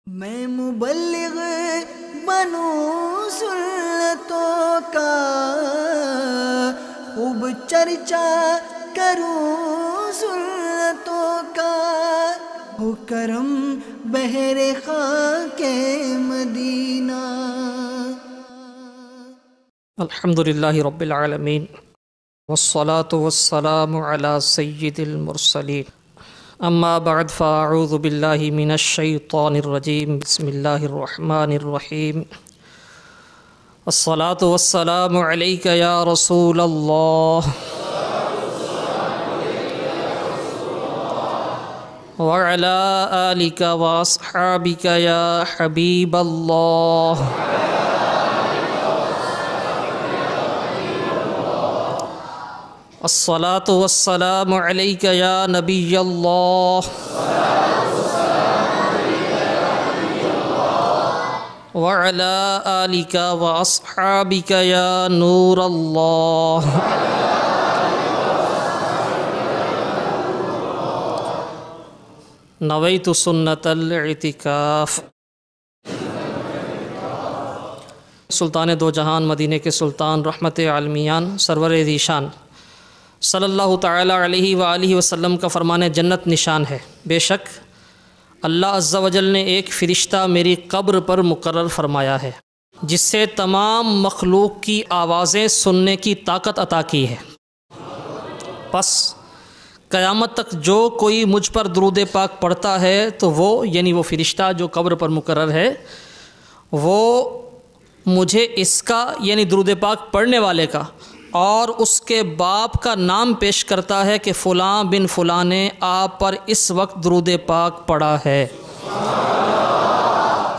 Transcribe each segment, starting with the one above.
میں مبلغ بنوں سنتوں کا، خوب چرچا کروں سنتوں کا، ہو کرم بہر خاک مدینہ۔ الحمدللہ رب العالمین والصلاة والسلام علی سید المرسلین، اما بعد فاعوذ باللہ من الشیطان الرجیم، بسم اللہ الرحمن الرحیم۔ الصلاة والسلام علیک یا رسول اللہ وعلی آلک واصحابک یا حبیب اللہ۔ الصلاة والسلام علیک یا نبی اللہ وعلی آلک واصحابک یا نور اللہ۔ نویت سنت الاعتکاف۔ سلطان دو جہان مدینے کے سلطان رحمت عالمیان سرور ذیشان صلی اللہ تعالیٰ علیہ وآلہ وسلم کا فرمان جنت نشان ہے، بے شک اللہ عز و جل نے ایک فرشتہ میری قبر پر مقرر فرمایا ہے جس سے تمام مخلوق کی آوازیں سننے کی طاقت عطا کی ہے۔ پس قیامت تک جو کوئی مجھ پر درود پاک پڑھتا ہے تو وہ یعنی وہ فرشتہ جو قبر پر مقرر ہے وہ مجھے اس کا یعنی درود پاک پڑھنے والے کا اور اس کے باپ کا نام پیش کرتا ہے کہ فلاں بن فلاں نے آپ پر اس وقت درود پاک پڑھا ہے۔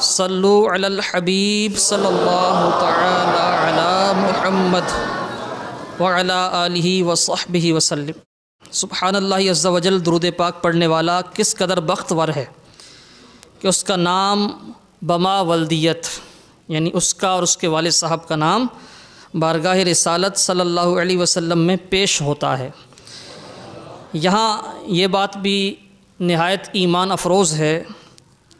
صلو علی الحبیب صلی اللہ تعالی علی محمد وعلی آلہ وصحبہ وسلم۔ سبحان اللہ عز و جل، درود پاک پڑھنے والا کس قدر بختور ہے کہ اس کا نام بما ولدیت یعنی اس کا اور اس کے والد صاحب کا نام بارگاہ رسالت صلی اللہ علیہ وسلم میں پیش ہوتا ہے۔ یہاں یہ بات بھی نہایت ایمان افروز ہے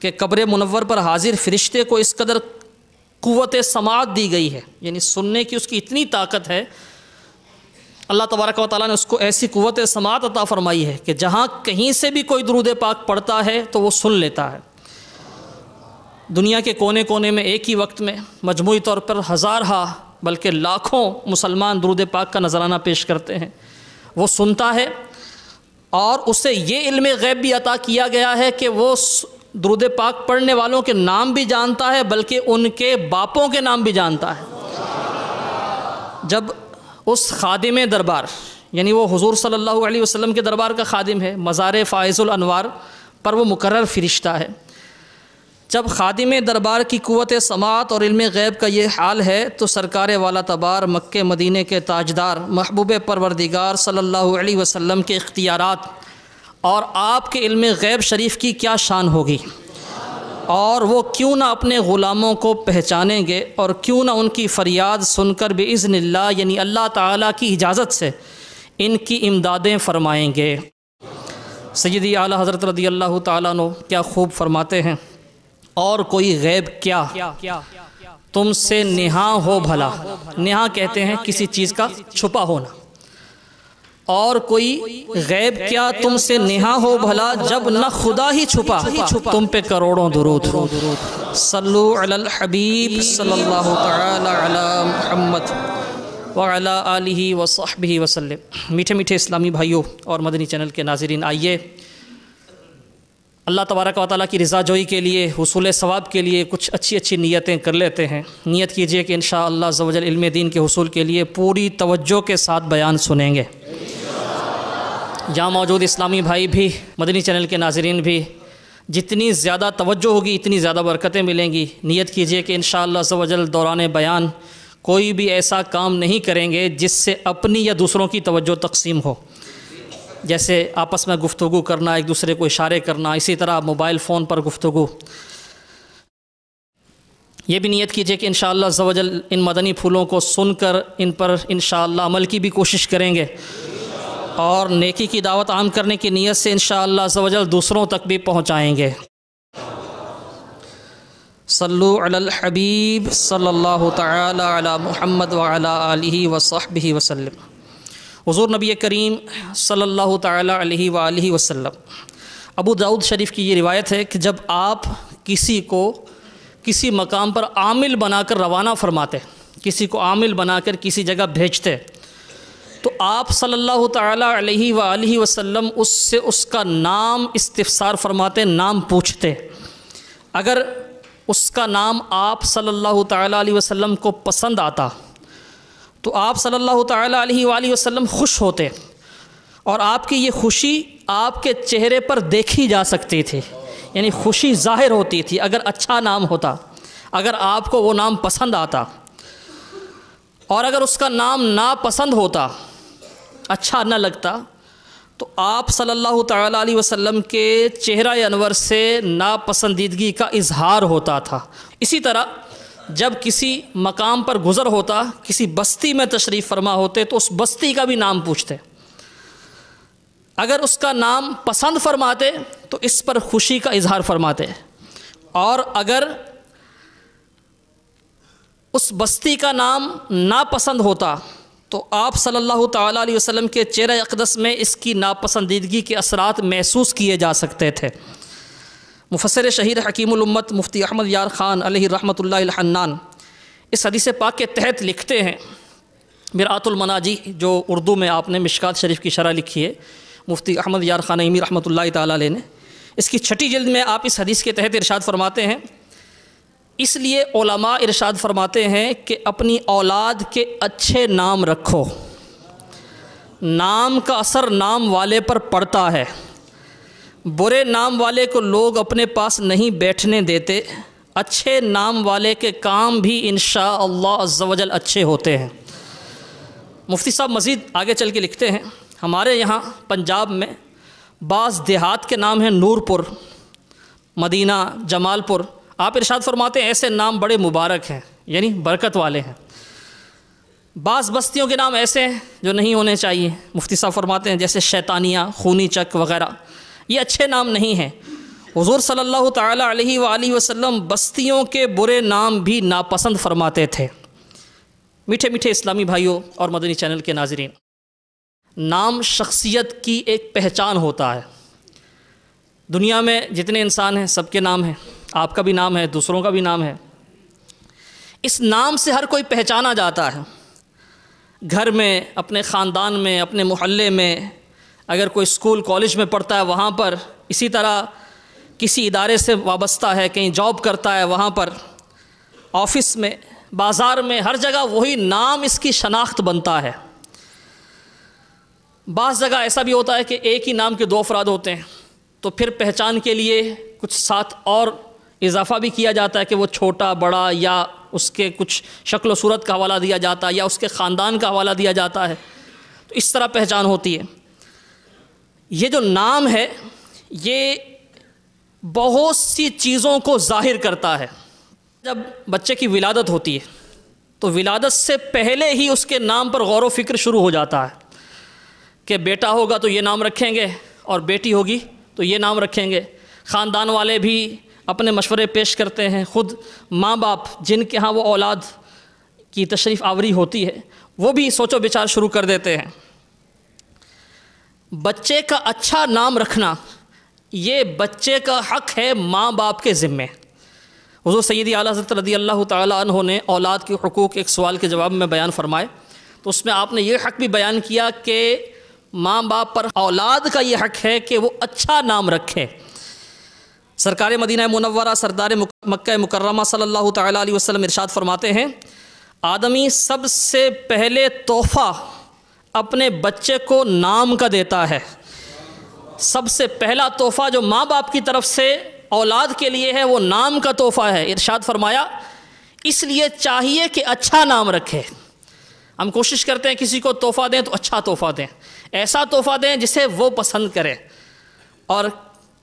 کہ قبر منور پر حاضر فرشتے کو اس قدر قوت سماعت دی گئی ہے، یعنی سننے کی اس کی اتنی طاقت ہے، اللہ تبارک و تعالیٰ نے اس کو ایسی قوت سماعت عطا فرمائی ہے کہ جہاں کہیں سے بھی کوئی درود پاک پڑھتا ہے تو وہ سن لیتا ہے۔ دنیا کے کونے کونے میں ایک ہی وقت میں مجموعی طور پر ہزارہا بلکہ لاکھوں مسلمان درود پاک کا نذرانہ پیش کرتے ہیں، وہ سنتا ہے اور اسے یہ علم غیب بھی عطا کیا گیا ہے کہ وہ درود پاک پڑھنے والوں کے نام بھی جانتا ہے بلکہ ان کے باپوں کے نام بھی جانتا ہے۔ جب اس خادم دربار یعنی وہ حضور صلی اللہ علیہ وسلم کے دربار کا خادم ہے، مزار فائز الانوار پر وہ مقرر فرشتہ ہے، جب خادم دربار کی قوت سماعت اور علم غیب کا یہ حال ہے تو سرکار والا تبار مکہ مدینے کے تاجدار محبوب پروردگار صلی اللہ علیہ وسلم کے اختیارات اور آپ کے علم غیب شریف کی کیا شان ہوگی، اور وہ کیوں نہ اپنے غلاموں کو پہچانیں گے اور کیوں نہ ان کی فریاد سن کر بإذن اللہ یعنی اللہ تعالیٰ کی اجازت سے ان کی امدادیں فرمائیں گے۔ سیدی اعلیٰ حضرت رضی اللہ تعالیٰ عنہ کیا خوب فرماتے ہیں، اور کوئی غیب کیا تم سے نہاں ہو بھلا، نہاں کہتے ہیں کسی چیز کا چھپا ہونا، اور کوئی غیب کیا تم سے نہاں ہو بھلا جب نہ خدا ہی چھپا تم پہ کروڑوں درود۔ صلو علی الحبیب صلی اللہ تعالی علی محمد وعلی آلہ وصحبہ وسلم۔ میٹھے میٹھے اسلامی بھائیوں اور مدنی چینل کے ناظرین، آئیے اللہ تبارک و تعالیٰ کی رضا جوئی کے لیے، حصول ثواب کے لیے کچھ اچھی اچھی نیتیں کر لیتے ہیں۔ نیت کیجئے کہ انشاءاللہ عز و جل علم دین کے حصول کے لیے پوری توجہ کے ساتھ بیان سنیں گے۔ یہاں موجود اسلامی بھائی بھی، مدنی چینل کے ناظرین بھی، جتنی زیادہ توجہ ہوگی اتنی زیادہ برکتیں ملیں گی۔ نیت کیجئے کہ انشاءاللہ عز و جل دوران بیان کوئی بھی ایسا کام نہیں کریں گے جس سے اپنی یا دوسروں کی توجہ تقسیم ہو، جیسے آپس میں گفتگو کرنا، ایک دوسرے کو اشارے کرنا، اسی طرح موبائل فون پر گفتگو۔ یہ بھی نیت کیجئے کہ انشاءاللہ عز و جل ان مدنی پھولوں کو سن کر ان پر انشاءاللہ عمل کی بھی کوشش کریں گے، اور نیکی کی دعوت عام کرنے کی نیت سے انشاءاللہ عز و جل دوسروں تک بھی پہنچائیں گے۔ صلو علی الحبیب صلی اللہ تعالی علی محمد وعلی آلہ وصحبہ وسلم۔ حضور نبی کریم صلی اللہ تعالی علیہ وآلہ وسلم، ابو داؤد شریف کی یہ روایت ہے کہ جب آپ کسی کو کسی مقام پر عامل بنا کر روانہ فرماتے، کسی کو عامل بنا کر کسی جگہ بھیجتے، تو آپ صلی اللہ تعالی علیہ وآلہ وسلم اس سے اس کا نام استفسار فرماتے، نام پوچھتے۔ اگر اس کا نام آپ صلی اللہ تعالی علیہ وسلم کو پسند آتا تو آپ صلی اللہ تعالی علیہ وآلہ وسلم خوش ہوتے، اور آپ کی یہ خوشی آپ کے چہرے پر دیکھی جا سکتی تھی، یعنی خوشی ظاہر ہوتی تھی اگر اچھا نام ہوتا، اگر آپ کو وہ نام پسند آتا۔ اور اگر اس کا نام ناپسند ہوتا، اچھا نہ لگتا، تو آپ صلی اللہ تعالی علیہ وسلم کے چہرہ انور سے ناپسندیدگی کا اظہار ہوتا تھا۔ اسی طرح جب کسی مقام پر گزر ہوتا، کسی بستی میں تشریف فرما ہوتے تو اس بستی کا بھی نام پوچھتے، اگر اس کا نام پسند فرماتے تو اس پر خوشی کا اظہار فرماتے، اور اگر اس بستی کا نام ناپسند ہوتا تو آپ صلی اللہ تعالی علیہ وسلم کے چہرہ اقدس میں اس کی ناپسندیدگی کے اثرات محسوس کیے جا سکتے تھے۔ مفسر شہیر حکیم الامت مفتی احمد یار خان علیہ رحمۃ اللہ الحنان اس حدیث پاک کے تحت لکھتے ہیں، مرآت المناجی جو اردو میں آپ نے مشکات شریف کی شرح لکھی ہے مفتی احمد یار خان عیمی رحمۃ اللہ تعالی علیہ نے، اس کی 6 جلد میں آپ اس حدیث کے تحت ارشاد فرماتے ہیں، اس لیے علماء ارشاد فرماتے ہیں کہ اپنی اولاد کے اچھے نام رکھو، نام کا اثر نام والے پر پڑتا ہے، برے نام والے کو لوگ اپنے پاس نہیں بیٹھنے دیتے، اچھے نام والے کے کام بھی انشاءاللہ عز و جل اچھے ہوتے ہیں۔ مفتی صاحب مزید آگے چل کے لکھتے ہیں، ہمارے یہاں پنجاب میں بعض دیہات کے نام ہیں نور پور، مدینہ، جمال پور، آپ ارشاد فرماتے ہیں ایسے نام بڑے مبارک ہیں، یعنی برکت والے ہیں۔ بعض بستیوں کے نام ایسے ہیں جو نہیں ہونے چاہیے، مفتی صاحب فرماتے ہیں جیسے شیطانیہ، خونی چک وغیرہ، یہ اچھے نام نہیں ہیں۔ حضور صلی اللہ تعالی علیہ وآلہ وسلم بستیوں کے برے نام بھی ناپسند فرماتے تھے۔ میٹھے میٹھے اسلامی بھائیوں اور مدنی چینل کے ناظرین، نام شخصیت کی ایک پہچان ہوتا ہے۔ دنیا میں جتنے انسان ہیں سب کے نام ہیں، آپ کا بھی نام ہے، دوسروں کا بھی نام ہے، اس نام سے ہر کوئی پہچانا جاتا ہے۔ گھر میں، اپنے خاندان میں، اپنے محلے میں، اگر کوئی اسکول کالج میں پڑھتا ہے وہاں پر، اسی طرح کسی ادارے سے وابستہ ہے، کہیں جاب کرتا ہے وہاں پر، آفس میں، بازار میں، ہر جگہ وہی نام اس کی شناخت بنتا ہے۔ بعض جگہ ایسا بھی ہوتا ہے کہ ایک ہی نام کے 2 افراد ہوتے ہیں، تو پھر پہچان کے لیے کچھ ساتھ اور اضافہ بھی کیا جاتا ہے کہ وہ چھوٹا، بڑا، یا اس کے کچھ شکل و صورت کا حوالہ دیا جاتا ہے، یا اس کے خاندان کا حوالہ دیا جاتا ہے، تو اس طرح پہچان ہوتی ہے۔ یہ جو نام ہے یہ بہت سی چیزوں کو ظاہر کرتا ہے۔ جب بچے کی ولادت ہوتی ہے تو ولادت سے پہلے ہی اس کے نام پر غور و فکر شروع ہو جاتا ہے کہ بیٹا ہوگا تو یہ نام رکھیں گے، اور بیٹی ہوگی تو یہ نام رکھیں گے۔ خاندان والے بھی اپنے مشورے پیش کرتے ہیں، خود ماں باپ جن کے ہاں وہ اولاد کی تشریف آوری ہوتی ہے وہ بھی سوچ و بچار شروع کر دیتے ہیں۔ بچے کا اچھا نام رکھنا یہ بچے کا حق ہے ماں باپ کے ذمے۔ حضور سیدی اعلیٰ حضرت رضی اللہ تعالی عنہ نے اولاد کے حقوق ایک سوال کے جواب میں بیان فرمائے، تو اس میں آپ نے یہ حق بھی بیان کیا کہ ماں باپ پر اولاد کا یہ حق ہے کہ وہ اچھا نام رکھے۔ سرکار مدینہ منورہ سردار مکہ مکرمہ صلی اللہ تعالی علیہ وسلم ارشاد فرماتے ہیں، آدمی سب سے پہلے تحفہ اپنے بچے کو نام کا دیتا ہے۔ سب سے پہلا تحفہ جو ماں باپ کی طرف سے اولاد کے لیے ہے وہ نام کا تحفہ ہے۔ ارشاد فرمایا اس لیے چاہیے کہ اچھا نام رکھے۔ ہم کوشش کرتے ہیں کسی کو تحفہ دیں تو اچھا تحفہ دیں، ایسا تحفہ دیں جسے وہ پسند کرے، اور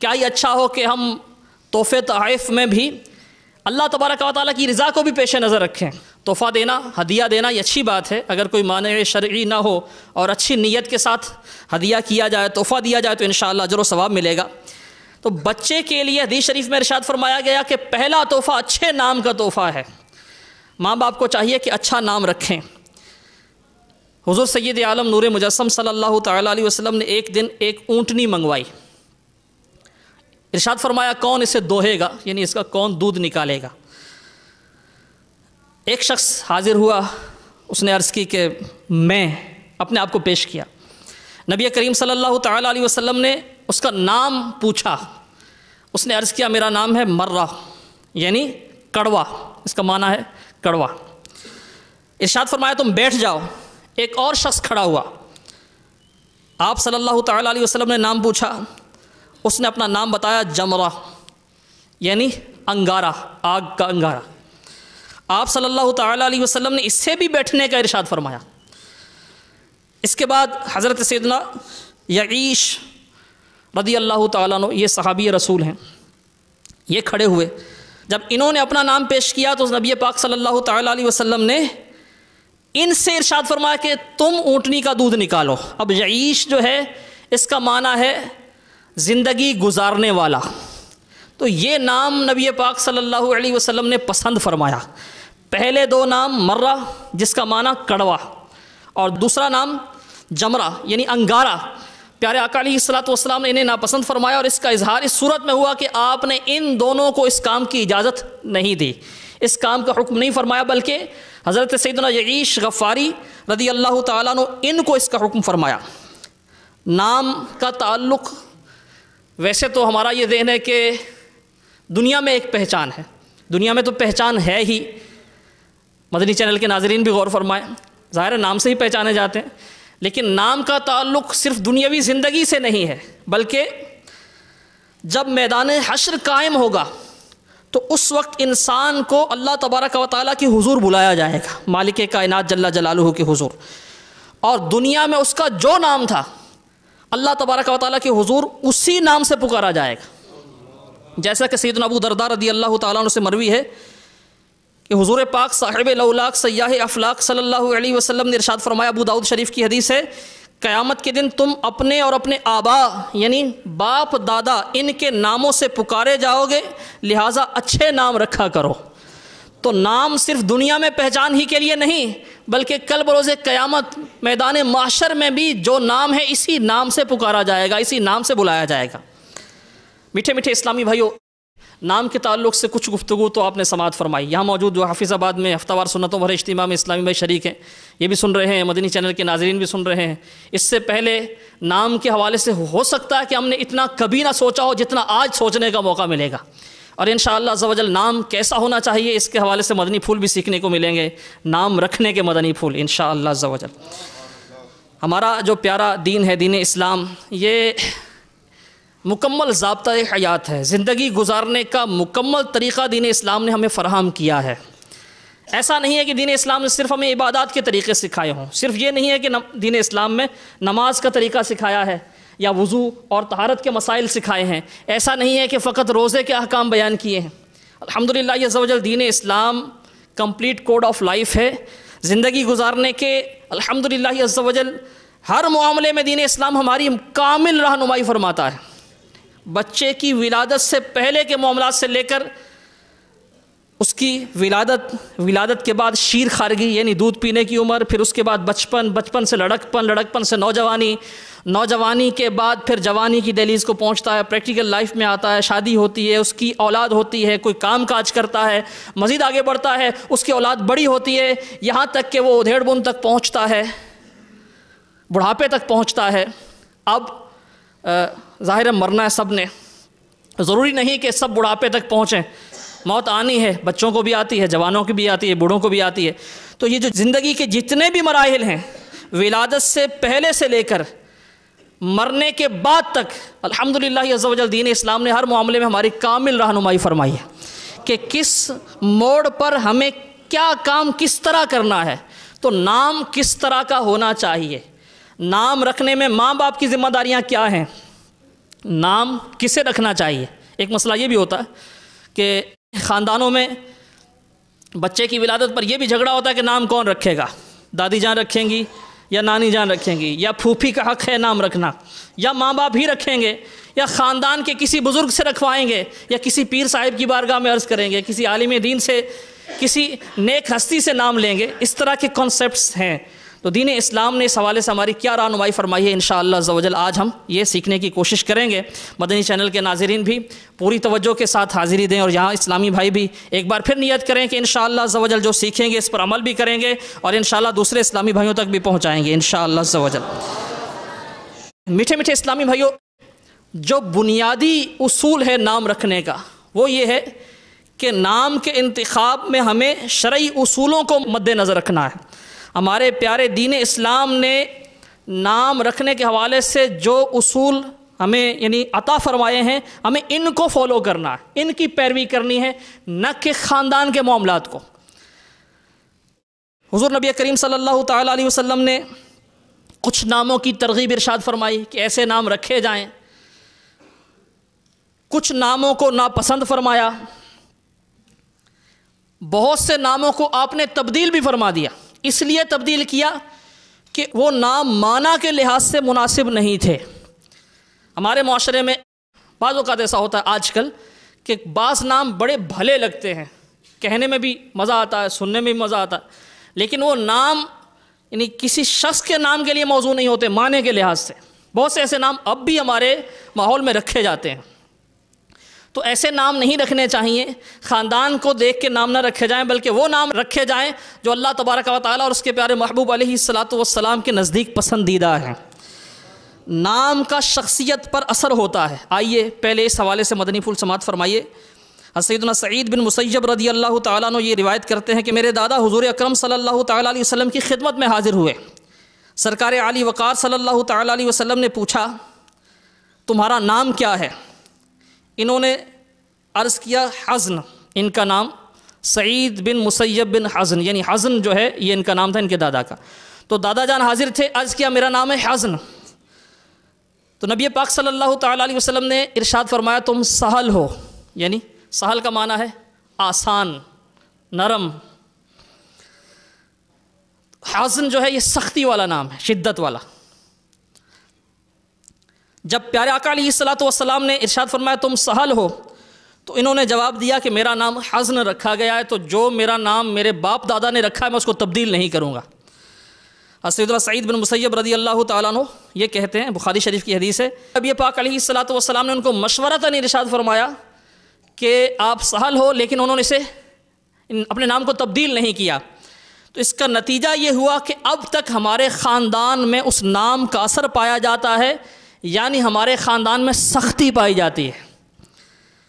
کیا ہی اچھا ہو کہ ہم تحفے تحائف میں بھی اللہ تبارک و تعالیٰ کی رضا کو بھی پیش نظر رکھیں۔ تحفہ دینا، ہدیہ دینا یہ اچھی بات ہے، اگر کوئی مانع شرعی نہ ہو اور اچھی نیت کے ساتھ ہدیہ کیا جائے، تحفہ دیا جائے تو انشاءاللہ اجر و ثواب ملے گا۔ تو بچے کے لیے حدیث شریف میں ارشاد فرمایا گیا کہ پہلا تحفہ اچھے نام کا تحفہ ہے. ماں باپ کو چاہیے کہ اچھا نام رکھیں. حضور سید عالم نور مجسم صلی اللہ تعالیٰ علیہ وسلم نے ایک دن ایک اونٹنی منگوائی. ارشاد فرمایا کون اسے دوہے گا، یعنی اس کا کون دودھ نکالے گا. ایک شخص حاضر ہوا، اس نے عرض کی کہ میں، اپنے آپ کو پیش کیا. نبی کریم صلی اللہ تعالیٰ علیہ وسلم نے اس کا نام پوچھا. اس نے عرض کیا میرا نام ہے مرہ، یعنی کڑوا، اس کا معنی ہے کڑوا. ارشاد فرمایا تم بیٹھ جاؤ. ایک اور شخص کھڑا ہوا، آپ صلی اللہ تعالیٰ علیہ وسلم نے نام پوچھا. اس نے اپنا نام بتایا جمرہ، یعنی انگارہ، آگ کا انگارہ. آپ صلی اللہ تعالیٰ علیہ وسلم نے اس سے بھی بیٹھنے کا ارشاد فرمایا. اس کے بعد حضرت سیدنا یعیش رضی اللہ تعالیٰ عنہ، یہ صحابی رسول ہیں، یہ کھڑے ہوئے. جب انہوں نے اپنا نام پیش کیا تو نبی پاک صلی اللہ تعالیٰ علیہ وسلم نے ان سے ارشاد فرمایا کہ تم اونٹنی کا دودھ نکالو. اب یعیش جو ہے اس کا معنی ہے زندگی گزارنے والا. تو یہ نام نبی پاک صلی اللہ علیہ وسلم نے پسند فرمایا. پہلے دو نام مرہ جس کا معنی کڑوا، اور دوسرا نام جمرہ یعنی انگارہ. پیارے آقا علیہ الصلوۃ والسلام نے انہیں ناپسند فرمایا، اور اس کا اظہار اس صورت میں ہوا کہ آپ نے ان دونوں کو اس کام کی اجازت نہیں دی، اس کام کا حکم نہیں فرمایا، بلکہ حضرت سیدنا یعیش غفاری رضی اللہ تعالیٰ عنہ ان کو اس کا حکم فرمایا. نام کا تعلق ویسے تو ہمارا یہ ذہن ہے کہ دنیا میں ایک پہچان ہے، دنیا میں تو پہچان ہے ہی. مدنی چینل کے ناظرین بھی غور فرمائیں، ظاہر ہے نام سے ہی پہچانے جاتے ہیں، لیکن نام کا تعلق صرف دنیاوی زندگی سے نہیں ہے، بلکہ جب میدان حشر قائم ہوگا تو اس وقت انسان کو اللہ تبارک و تعالیٰ کی حضور بلایا جائے گا، مالک کائنات جل جلالہ کی حضور. اور دنیا میں اس کا جو نام تھا اللہ تبارک و تعالیٰ کی حضور اسی نام سے پکارا جائے گا. جیسا کہ سیدنا ابو درداء رضی اللہ تعالیٰ عنہ سے مروی ہے کہ حضور پاک صاحب الاولاق سیاح افلاق صلی اللہ علیہ وسلم نے ارشاد فرمایا، ابو داؤد شریف کی حدیث ہے، قیامت کے دن تم اپنے اور اپنے آبا یعنی باپ دادا ان کے ناموں سے پکارے جاؤ گے، لہٰذا اچھے نام رکھا کرو. تو نام صرف دنیا میں پہچان ہی کے لیے نہیں، بلکہ کل بروز قیامت میدان محشر میں بھی جو نام ہے اسی نام سے پکارا جائے گا، اسی نام سے بلایا جائے گا. میٹھے میٹھے اسلامی بھائیوں، نام کے تعلق سے کچھ گفتگو تو آپ نے سماعت فرمائی. یہاں موجود جو حافظ آباد میں ہفتہ وار سنتوں بھرے اجتماع میں اسلامی بھائی شریک ہیں، یہ بھی سن رہے ہیں، مدنی چینل کے ناظرین بھی سن رہے ہیں. اس سے پہلے نام کے حوالے سے ہو سکتا ہے کہ ہم نے اتنا کبھی نہ سوچا ہو جتنا آج سوچنے کا موقع ملے گا. اور انشاءاللہ عز و جل نام کیسا ہونا چاہیے اس کے حوالے سے مدنی پھول بھی سیکھنے کو ملیں گے، نام رکھنے کے مدنی پھول انشاءاللہ عز و جل. ہمارا جو پیارا دین ہے، دین اسلام، یہ مکمل ضابطہ حیات ہے، زندگی گزارنے کا مکمل طریقہ دین اسلام نے ہمیں فراہم کیا ہے. ایسا نہیں ہے کہ دین اسلام نے صرف ہمیں عبادات کے طریقے سکھائے ہوں، صرف یہ نہیں ہے کہ دین اسلام میں نماز کا طریقہ سکھایا ہے یا وضو اور طہارت کے مسائل سکھائے ہیں. ایسا نہیں ہے کہ فقط روزے کے احکام بیان کیے ہیں. الحمدللہ یہ عز و جل دین اسلام کمپلیٹ کوڈ آف لائف ہے زندگی گزارنے کے. الحمدللہ یہ عز و جل ہر معاملے میں دین اسلام ہماری کامل رہنمائی فرماتا ہے. بچے کی ولادت سے پہلے کے معاملات سے لے کر اس کی ولادت کے بعد شیر خارگی یعنی دودھ پینے کی عمر، پھر اس کے بعد بچپن سے لڑکپن سے نوجوانی کے بعد پھر جوانی کی دہلیز کو پہنچتا ہے، پریکٹیکل لائف میں آتا ہے، شادی ہوتی ہے، اس کی اولاد ہوتی ہے، کوئی کام کاج کرتا ہے، مزید آگے بڑھتا ہے، اس کی اولاد بڑی ہوتی ہے، یہاں تک کہ وہ ادھیڑ بن تک پہنچتا ہے، بڑھاپے تک پہنچتا ہے. اب ظاہر ہے مرنا ہے سب نے، ضروری نہیں کہ سب بڑھاپے تک پہنچیں، موت آنی ہے، بچوں کو بھی آتی ہے، جوانوں کی بھی آتی ہے، بوڑھوں کو بھی آتی ہے. تو یہ جو زندگی کے جتنے بھی مراحل ہیں، ولادت سے پہلے سے لے کر مرنے کے بعد تک، الحمدللہ عز و جل دین اسلام نے ہر معاملے میں ہماری کامل رہنمائی فرمائی ہے کہ کس موڑ پر ہمیں کیا کام کس طرح کرنا ہے. تو نام کس طرح کا ہونا چاہیے، نام رکھنے میں ماں باپ کی ذمہ داریاں کیا ہیں، نام کسے رکھنا چاہیے. ایک مسئلہ یہ بھی ہوتا ہے کہ خاندانوں میں بچے کی ولادت پر یہ بھی جھگڑا ہوتا ہے کہ نام کون رکھے گا، دادی جان رکھیں گی یا نانی جان رکھیں گی، یا پھوپھی کا حق ہے نام رکھنا، یا ماں باپ ہی رکھیں گے، یا خاندان کے کسی بزرگ سے رکھوائیں گے، یا کسی پیر صاحب کی بارگاہ میں عرض کریں گے، کسی عالم دین سے، کسی نیک ہستی سے نام لیں گے. اس طرح کے کانسیپٹس ہیں. تو دین اسلام نے اس حوالے سے ہماری کیا رہنمائی فرمائی ہے، انشاءاللہ عز و جل آج ہم یہ سیکھنے کی کوشش کریں گے. مدنی چینل کے ناظرین بھی پوری توجہ کے ساتھ حاضری دیں، اور یہاں اسلامی بھائی بھی ایک بار پھر نیت کریں کہ انشاءاللہ عز و جل جو سیکھیں گے اس پر عمل بھی کریں گے، اور انشاءاللہ دوسرے اسلامی بھائیوں تک بھی پہنچائیں گے انشاءاللہ عز و جل. میٹھے میٹھے اسلامی بھائیوں، جو بنیادی اصول ہے نام رکھنے کا وہ یہ ہے کہ نام کے انتخاب میں ہمیں شرعی اصولوں کو مد نظر رکھنا ہے. ہمارے پیارے دین اسلام نے نام رکھنے کے حوالے سے جو اصول ہمیں یعنی عطا فرمائے ہیں، ہمیں ان کو فالو کرنا ہے، ان کی پیروی کرنی ہے، نہ کہ خاندان کے معاملات کو. حضور نبی کریم صلی اللہ تعالیٰ علیہ وسلم نے کچھ ناموں کی ترغیب ارشاد فرمائی کہ ایسے نام رکھے جائیں. کچھ ناموں کو ناپسند فرمایا. بہت سے ناموں کو آپ نے تبدیل بھی فرما دیا. اس لیے تبدیل کیا کہ وہ نام معنی کے لحاظ سے مناسب نہیں تھے. ہمارے معاشرے میں بعض اوقات ایسا ہوتا ہے آج کل کہ بعض نام بڑے بھلے لگتے ہیں، کہنے میں بھی مزہ آتا ہے، سننے میں بھی مزہ آتا ہے، لیکن وہ نام یعنی کسی شخص کے نام کے لیے موزوں نہیں ہوتے معنی کے لحاظ سے. بہت سے ایسے نام اب بھی ہمارے ماحول میں رکھے جاتے ہیں. تو ایسے نام نہیں رکھنے چاہیے. خاندان کو دیکھ کے نام نہ رکھے جائیں، بلکہ وہ نام رکھے جائیں جو اللہ تبارک و تعالیٰ اور اس کے پیارے محبوب علیہ الصلاۃ والسلام کے نزدیک پسندیدہ ہیں. نام کا شخصیت پر اثر ہوتا ہے. آئیے پہلے اس حوالے سے مدنی پھول سماعت فرمائیے. سیدنا سعید بن مسیب رضی اللہ تعالیٰ عنہ یہ روایت کرتے ہیں کہ میرے دادا حضور اکرم صلی اللہ تعالیٰ علیہ وسلم کی خدمت میں حاضر ہوئے. سرکار عالی وقار صلی اللہ تعالیٰ علیہ وسلم نے پوچھا تمہارا نام کیا ہے؟ انہوں نے عرض کیا حزن. ان کا نام سعید بن مسیب بن حزن، یعنی حزن جو ہے یہ ان کا نام تھا ان کے دادا کا. تو دادا جان حاضر تھے، عرض کیا میرا نام ہے حزن. تو نبی پاک صلی اللہ تعالیٰ علیہ وسلم نے ارشاد فرمایا تم سہل ہو. یعنی سہل کا معنی ہے آسان، نرم. حزن جو ہے یہ سختی والا نام ہے، شدت والا. جب پیارے آقا علیہ الصلاۃ والسلام نے ارشاد فرمایا تم سہل ہو، تو انہوں نے جواب دیا کہ میرا نام حزن رکھا گیا ہے، تو جو میرا نام میرے باپ دادا نے رکھا ہے میں اس کو تبدیل نہیں کروں گا. سیدنا سعید بن مسیب رضی اللہ تعالیٰ عنہ یہ کہتے ہیں، بخاری شریف کی حدیث ہے، نبی پاک علیہ الصلاۃ والسلام نے ان کو مشورتاً ارشاد فرمایا کہ آپ سہل ہو، لیکن انہوں نے اسے اپنے نام کو تبدیل نہیں کیا. تو اس کا نتیجہ یہ ہوا کہ اب تک ہمارے خاندان میں اس نام کا اثر پایا جاتا ہے، یعنی ہمارے خاندان میں سختی پائی جاتی ہے.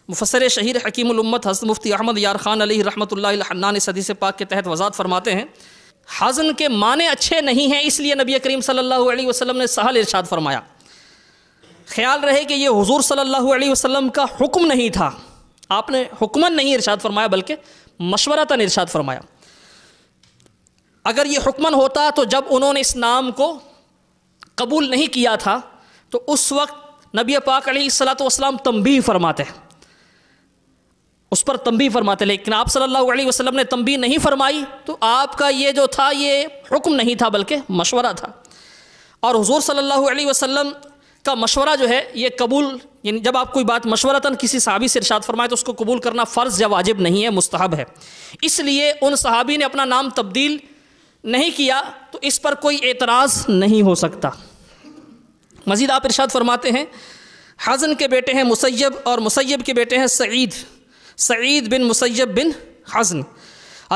مفسر شہیر حکیم الامت حضرت مفتی احمد یار خان علیہ رحمۃ اللہ الحنان اس حدیث پاک کے تحت وضاحت فرماتے ہیں حزن کے معنی اچھے نہیں ہیں، اس لیے نبی کریم صلی اللہ علیہ وسلم نے سہل ارشاد فرمایا. خیال رہے کہ یہ حضور صلی اللہ علیہ وسلم کا حکم نہیں تھا، آپ نے حکماً نہیں ارشاد فرمایا بلکہ مشورتاً ارشاد فرمایا. اگر یہ حکماً ہوتا تو جب انہوں نے اس نام کو قبول نہیں کیا تھا تو اس وقت نبی پاک علیہ الصلاۃ والسلام تنبیہ فرماتے، اس پر تنبیہ فرماتے، لیکن آپ صلی اللہ علیہ وسلم نے تنبیہ نہیں فرمائی. تو آپ کا یہ جو تھا یہ حکم نہیں تھا بلکہ مشورہ تھا. اور حضور صلی اللہ علیہ وسلم کا مشورہ جو ہے یہ قبول، یعنی جب آپ کوئی بات مشورتاً کسی صحابی سے ارشاد فرمائے تو اس کو قبول کرنا فرض یا واجب نہیں ہے، مستحب ہے. اس لیے ان صحابی نے اپنا نام تبدیل نہیں کیا تو اس پر کوئی اعتراض نہیں ہو سکتا. مزید آپ ارشاد فرماتے ہیں حزن کے بیٹے ہیں مسیب اور مسیب کے بیٹے ہیں سعید، سعید بن مسیب بن حزن.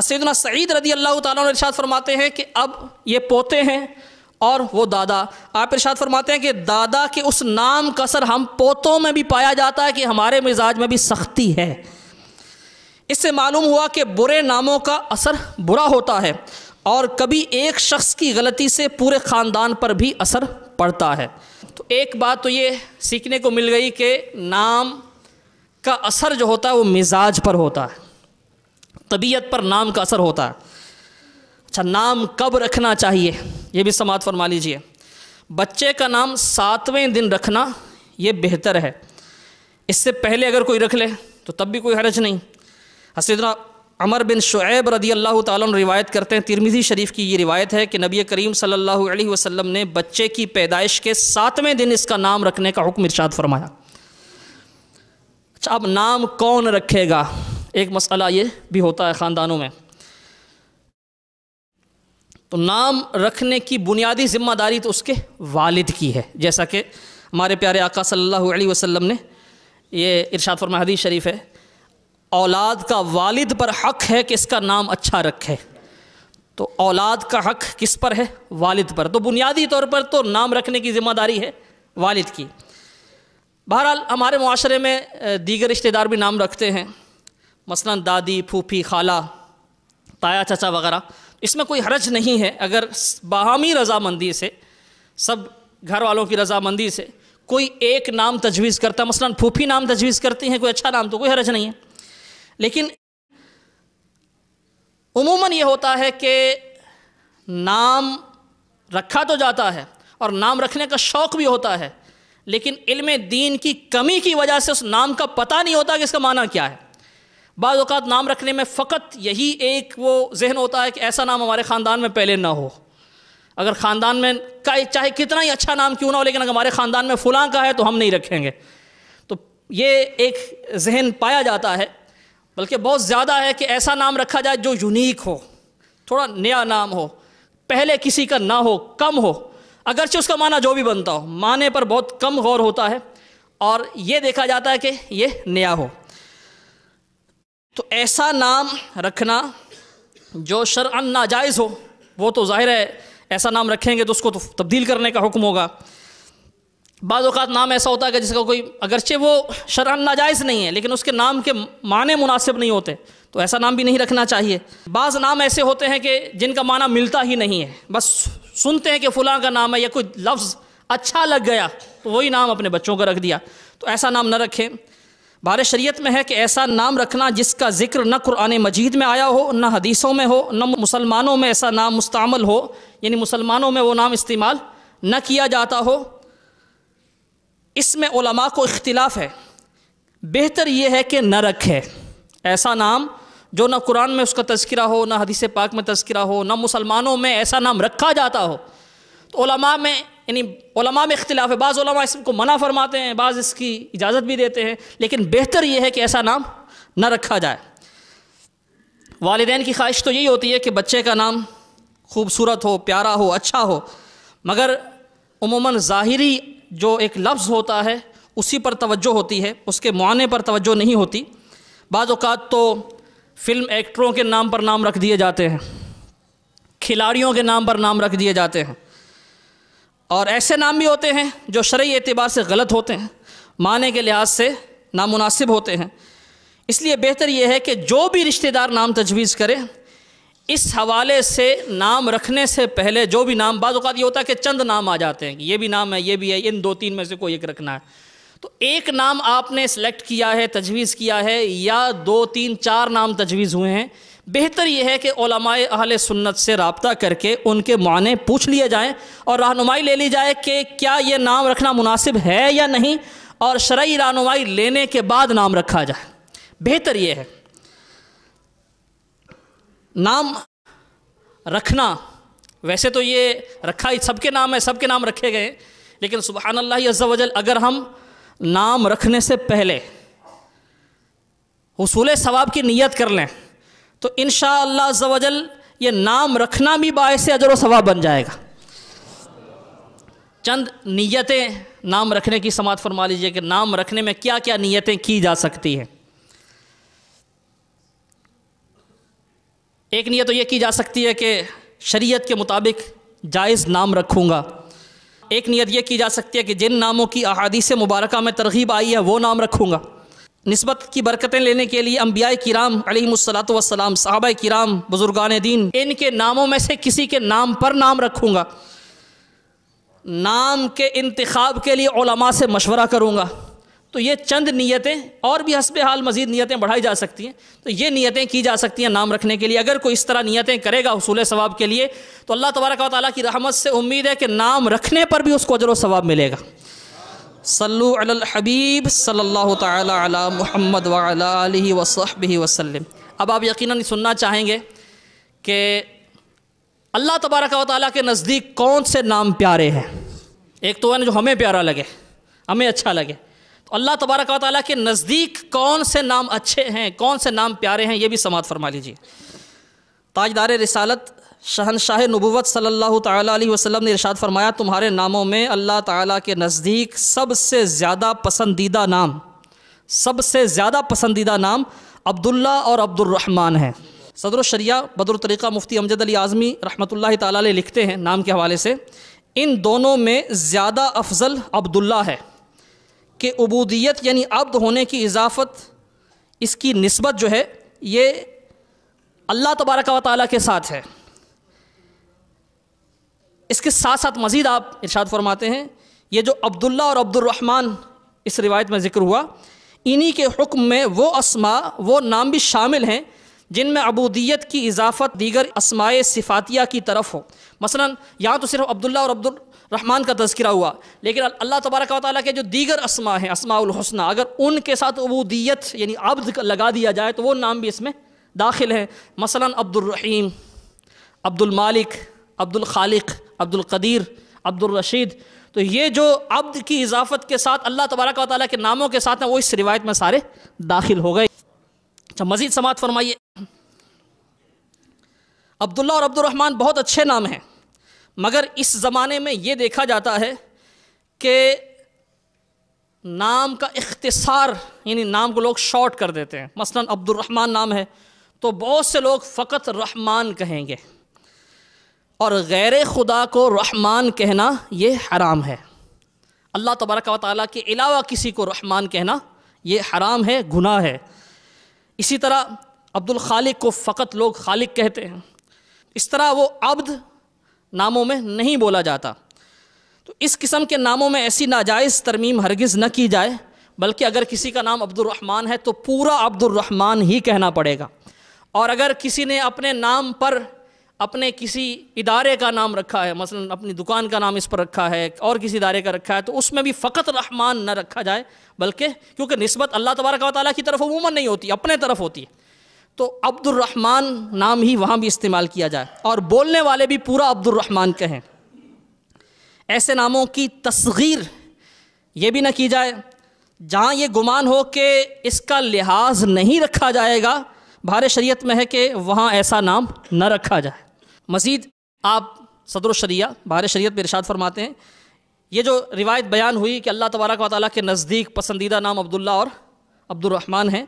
سیدنا سعید رضی اللہ تعالیٰ عنہ ارشاد فرماتے ہیں کہ اب یہ پوتے ہیں اور وہ دادا. آپ ارشاد فرماتے ہیں کہ دادا کے اس نام کا اثر ہم پوتوں میں بھی پایا جاتا ہے کہ ہمارے مزاج میں بھی سختی ہے. اس سے معلوم ہوا کہ برے ناموں کا اثر برا ہوتا ہے اور کبھی ایک شخص کی غلطی سے پورے خاندان پر بھی اثر پڑتا ہے. تو ایک بات تو یہ سیکھنے کو مل گئی کہ نام کا اثر جو ہوتا ہے وہ مزاج پر ہوتا ہے، طبیعت پر نام کا اثر ہوتا ہے. اچھا، نام کب رکھنا چاہیے یہ بھی سماعت فرما لیجئے. بچے کا نام 7ویں دن رکھنا یہ بہتر ہے. اس سے پہلے اگر کوئی رکھ لے تو تب بھی کوئی حرج نہیں. سیدنا عمر بن شعیب رضی اللہ تعالیٰ عنہ روایت کرتے ہیں، ترمذی شریف کی یہ روایت ہے کہ نبی کریم صلی اللہ علیہ وسلم نے بچے کی پیدائش کے 7ویں دن اس کا نام رکھنے کا حکم ارشاد فرمایا۔ اچھا، اب نام کون رکھے گا؟ ایک مسئلہ یہ بھی ہوتا ہے خاندانوں میں۔ تو نام رکھنے کی بنیادی ذمہ داری تو اس کے والد کی ہے، جیسا کہ ہمارے پیارے آقا صلی اللہ علیہ وسلم نے یہ ارشاد فرمایا، حدیث شریف ہے، اولاد کا والد پر حق ہے کہ اس کا نام اچھا رکھے۔ تو اولاد کا حق کس پر ہے؟ والد پر۔ تو بنیادی طور پر تو نام رکھنے کی ذمہ داری ہے والد کی۔ بہرحال ہمارے معاشرے میں دیگر رشتہ دار بھی نام رکھتے ہیں، مثلا دادی، پھوپھی، خالہ، تایا، چچا وغیرہ۔ اس میں کوئی حرج نہیں ہے اگر باہمی رضامندی سے، سب گھر والوں کی رضامندی سے کوئی ایک نام تجویز کرتا ہے، مثلا پھوپھی نام تجویز کرتی ہیں کوئی اچھا نام، تو کوئی حرج نہیں ہے۔ لیکن عموماً یہ ہوتا ہے کہ نام رکھا تو جاتا ہے اور نام رکھنے کا شوق بھی ہوتا ہے، لیکن علم دین کی کمی کی وجہ سے اس نام کا پتہ نہیں ہوتا کہ اس کا معنی کیا ہے۔ بعض اوقات نام رکھنے میں فقط یہی ایک وہ ذہن ہوتا ہے کہ ایسا نام ہمارے خاندان میں پہلے نہ ہو۔ اگر خاندان میں چاہے کتنا ہی اچھا نام کیوں نہ ہو، لیکن اگر ہمارے خاندان میں فلاں کا ہے تو ہم نہیں رکھیں گے۔ تو یہ ایک ذہن پایا جاتا ہے، بلکہ بہت زیادہ ہے کہ ایسا نام رکھا جائے جو یونیک ہو، تھوڑا نیا نام ہو، پہلے کسی کا نہ ہو، کم ہو، اگرچہ اس کا معنی جو بھی بنتا ہو، معنی پر بہت کم غور ہوتا ہے اور یہ دیکھا جاتا ہے کہ یہ نیا ہو۔ تو ایسا نام رکھنا جو شرعاً ناجائز ہو، وہ تو ظاہر ہے ایسا نام رکھیں گے تو اس کو تو تبدیل کرنے کا حکم ہوگا۔ بعض اوقات نام ایسا ہوتا ہے کہ جس کا کوئی اگرچہ وہ شرعاً ناجائز نہیں ہے لیکن اس کے نام کے معنی مناسب نہیں ہوتے، تو ایسا نام بھی نہیں رکھنا چاہیے۔ بعض نام ایسے ہوتے ہیں کہ جن کا معنی ملتا ہی نہیں ہے، بس سنتے ہیں کہ فلاں کا نام ہے یا کوئی لفظ اچھا لگ گیا تو وہی نام اپنے بچوں کا رکھ دیا، تو ایسا نام نہ رکھیں۔ بہر شریعت میں ہے کہ ایسا نام رکھنا جس کا ذکر نہ قرآن مجید میں آیا ہو، نہ حدیثوں میں ہو، نہ مسلمانوں میں ایسا نام مستعمل ہو، یعنی مسلمانوں میں وہ نام استعمال نہ کیا جاتا ہو۔ اس میں علماء کو اختلاف ہے، بہتر یہ ہے کہ نہ رکھے ایسا نام جو نہ قرآن میں اس کا تذکرہ ہو، نہ حدیث پاک میں تذکرہ ہو، نہ مسلمانوں میں ایسا نام رکھا جاتا ہو۔ تو علماء میں اختلاف ہے، بعض علماء اس کو منع فرماتے ہیں، بعض اس کی اجازت بھی دیتے ہیں، لیکن بہتر یہ ہے کہ ایسا نام نہ رکھا جائے۔ والدین کی خواہش تو یہی ہوتی ہے کہ بچے کا نام خوبصورت ہو، پیارا ہو، اچھا ہو، مگر عموماً ظاہری جو ایک لفظ ہوتا ہے اسی پر توجہ ہوتی ہے، اس کے معنی پر توجہ نہیں ہوتی۔ بعض اوقات تو فلم ایکٹروں کے نام پر نام رکھ دیے جاتے ہیں، کھلاڑیوں کے نام پر نام رکھ دیے جاتے ہیں، اور ایسے نام بھی ہوتے ہیں جو شرعی اعتبار سے غلط ہوتے ہیں، معنی کے لحاظ سے نامناسب ہوتے ہیں۔ اس لیے بہتر یہ ہے کہ جو بھی رشتہ دار نام تجویز کرے، اس حوالے سے نام رکھنے سے پہلے جو بھی نام، بعض اوقات یہ ہوتا ہے کہ چند نام آ جاتے ہیں کہ یہ بھی نام ہے، یہ بھی ہے، ان 2-3 میں سے کوئی ایک رکھنا ہے، تو ایک نام آپ نے سلیکٹ کیا ہے، تجویز کیا ہے، یا 2-3-4 نام تجویز ہوئے ہیں، بہتر یہ ہے کہ علماء اہل سنت سے رابطہ کر کے ان کے معنی پوچھ لیے جائیں اور رہنمائی لے لی جائے کہ کیا یہ نام رکھنا مناسب ہے یا نہیں، اور شرعی رہنمائی لینے کے بعد نام رکھا جائے۔ بہتر یہ ہے۔ نام رکھنا ویسے تو یہ رکھا ہی سب کے نام ہے، سب کے نام رکھے گئے، لیکن سبحان اللہ عز و جل اگر ہم نام رکھنے سے پہلے حصول ثواب کی نیت کر لیں تو انشاءاللہ عز و جل یہ نام رکھنا بھی باعث اجر و ثواب بن جائے گا۔ چند نیتیں نام رکھنے کی سماعت فرما لیجئے کہ نام رکھنے میں کیا کیا نیتیں کی جا سکتی ہیں۔ ایک نیت تو یہ کی جا سکتی ہے کہ شریعت کے مطابق جائز نام رکھوں گا۔ ایک نیت یہ کی جا سکتی ہے کہ جن ناموں کی احادیث مبارکہ میں ترغیب آئی ہے وہ نام رکھوں گا۔ نسبت کی برکتیں لینے کے لیے انبیاء کرام علیہم الصلاۃ والسلام، صحابہ کرام، بزرگان دین، ان کے ناموں میں سے کسی کے نام پر نام رکھوں گا۔ نام کے انتخاب کے لیے علماء سے مشورہ کروں گا۔ تو یہ چند نیتیں، اور بھی حسب حال مزید نیتیں بڑھائی جا سکتی ہیں، تو یہ نیتیں کی جا سکتی ہیں نام رکھنے کے لیے۔ اگر کوئی اس طرح نیتیں کرے گا حصول ثواب کے لیے تو اللہ تبارک و تعالیٰ کی رحمت سے امید ہے کہ نام رکھنے پر بھی اس کو اجر و ثواب ملے گا۔ صلو علی الحبیب صلی اللہ تعالی علی محمد وعلی آلہ وصحبہ وسلم۔ اب آپ یقیناً سننا چاہیں گے کہ اللہ تبارک و تعالیٰ کے نزدیک کون سے نام پیارے ہیں. ایک تو ہے نا جو ہمیں پیارا لگے، ہمیں اچھا لگے، تو اللہ تبارک و تعالیٰ کے نزدیک کون سے نام اچھے ہیں، کون سے نام پیارے ہیں، یہ بھی سماعت فرما لیجیے. تاجدار رسالت شہنشاہ نبوت صلی اللہ تعالیٰ علیہ وسلم نے ارشاد فرمایا، تمہارے ناموں میں اللہ تعالیٰ کے نزدیک سب سے زیادہ پسندیدہ نام عبداللہ اور عبد الرحمن ہیں. صدر الشریعہ بدر الطریقہ مفتی امجد علی اعظمی رحمۃ اللہ تعالیٰ علیہ لکھتے ہیں نام کے حوالے سے، ان دونوں میں زیادہ افضل عبداللہ ہے کہ عبودیت یعنی عبد ہونے کی اضافت، اس کی نسبت جو ہے یہ اللہ تبارک و تعالیٰ کے ساتھ ہے. اس کے ساتھ ساتھ مزید آپ ارشاد فرماتے ہیں یہ جو عبداللہ اور عبد الرحمن اس روایت میں ذکر ہوا، انہی کے حکم میں وہ اسماء، وہ نام بھی شامل ہیں جن میں عبودیت کی اضافت دیگر اسماء صفاتیہ کی طرف ہو. مثلا یہاں تو صرف عبداللہ اور عبد الرحمن کا تذکرہ ہوا، لیکن اللہ تبارک و تعالیٰ کے جو دیگر اسماء ہیں، اسماء الحسنہ، اگر ان کے ساتھ عبودیت یعنی عبد لگا دیا جائے تو وہ نام بھی اس میں داخل ہیں. مثلا عبد الرحیم، عبد المالک، عبد الخالق، عبد القدیر، عبد الرشید، تو یہ جو عبد کی اضافت کے ساتھ اللہ تبارک و تعالیٰ کے ناموں کے ساتھ ہیں وہ اس روایت میں سارے داخل ہو گئے. اچھا مزید سماعت فرمائیے. عبداللہ اور عبد الرحمن بہت اچھے نام ہیں، مگر اس زمانے میں یہ دیکھا جاتا ہے کہ نام کا اختصار یعنی نام کو لوگ شارٹ کر دیتے ہیں. مثلا عبد الرحمن نام ہے تو بہت سے لوگ فقط رحمان کہیں گے، اور غیر خدا کو رحمان کہنا یہ حرام ہے. اللہ تبارک و تعالیٰ کے علاوہ کسی کو رحمان کہنا یہ حرام ہے، گناہ ہے. اسی طرح عبد الخالق کو فقط لوگ خالق کہتے ہیں. اس طرح وہ عبد ناموں میں نہیں بولا جاتا. تو اس قسم کے ناموں میں ایسی ناجائز ترمیم ہرگز نہ کی جائے، بلکہ اگر کسی کا نام عبد الرحمن ہے تو پورا عبد الرحمن ہی کہنا پڑے گا. اور اگر کسی نے اپنے نام پر اپنے کسی ادارے کا نام رکھا ہے، مثلا اپنی دکان کا نام اس پر رکھا ہے اور کسی ادارے کا رکھا ہے، تو اس میں بھی فقط رحمان نہ رکھا جائے، بلکہ کیونکہ نسبت اللہ تبارک و تعالیٰ کی طرف عموماً نہیں ہوتی، اپنے طرف ہوتی ہے، تو عبد الرحمن نام ہی وہاں بھی استعمال کیا جائے، اور بولنے والے بھی پورا عبد الرحمن کہیں. ایسے ناموں کی تصغیر یہ بھی نہ کی جائے جہاں یہ گمان ہو کہ اس کا لحاظ نہیں رکھا جائے گا. بہار شریعت میں ہے کہ وہاں ایسا نام نہ رکھا جائے. مزید آپ صدر الشریعہ بہار شریعت میں ارشاد فرماتے ہیں، یہ جو روایت بیان ہوئی کہ اللہ تبارک و تعالیٰ کے نزدیک پسندیدہ نام عبداللہ اور عبد الرحمن ہیں،